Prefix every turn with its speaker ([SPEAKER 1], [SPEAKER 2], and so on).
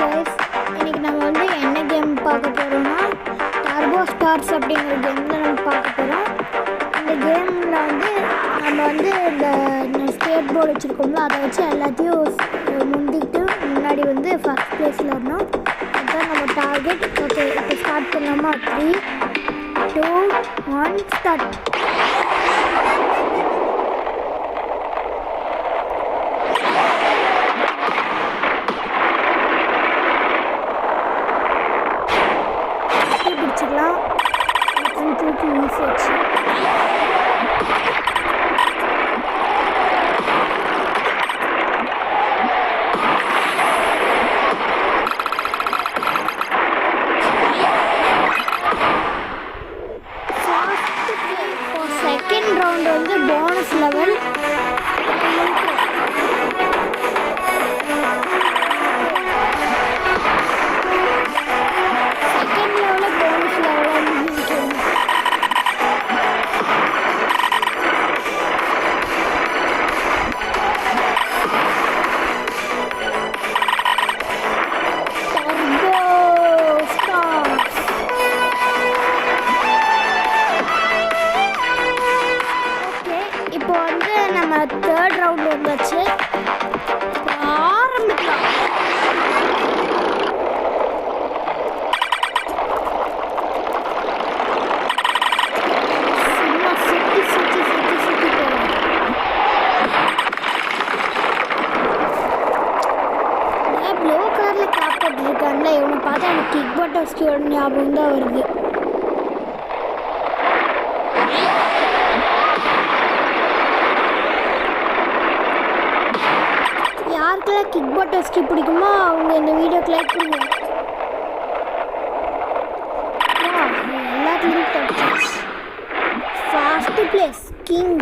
[SPEAKER 1] Guys, இன்னைக்கு நம்ம வந்து என்ன கேம் பார்க்க போகிறோம்னா டர்போ ஸ்டார்ஸ் அப்படிங்கிற கேம் தான் நம்ம பார்க்க போகிறோம். இந்த கேமில் வந்து நம்ம வந்து இந்த ஸ்கேட் போர்டு வச்சுருக்கோம்ல, அதை வச்சு எல்லாத்தையும் முந்திக்கிட்டு முன்னாடி வந்து ஃபஸ்ட் ப்ளேஸில் வரணும். அதுதான் நம்ம டார்கெட். ஓகே, இப்போ ஸ்டார்ட் பண்ணலாமா? 3, 2, 1 ஸ்டார்ட். பிடிச்சிக்கலாம். தூக்கி வீசியாச்சு. செகண்ட் ரவுண்ட் வந்து போனஸ் லெவல். இப்போ வந்து நம்ம தேர்ட் ரவுண்ட் வந்தாச்சு. ஆரம்பிக்கலாம். சும்மா சுற்றி சுற்றி சுற்றி சுற்றி போகலாம். ப்ளூ கலரில் காப்பாட்டு இருக்கான்ல, இவனை பார்த்தா எனக்கு கிக் பட்டர்ஸ்கியோட ஞாபகம் தான் வருது. யாருக்கெல்லாம் கிக் பட்டர்ஸ்கி பிடிக்குமோ அவங்க இந்த வீடியோக்கு லைக் பண்ணுங்க. எல்லாத்துலேயும் ஃபர்ஸ்ட் பிளேஸ் கிங்.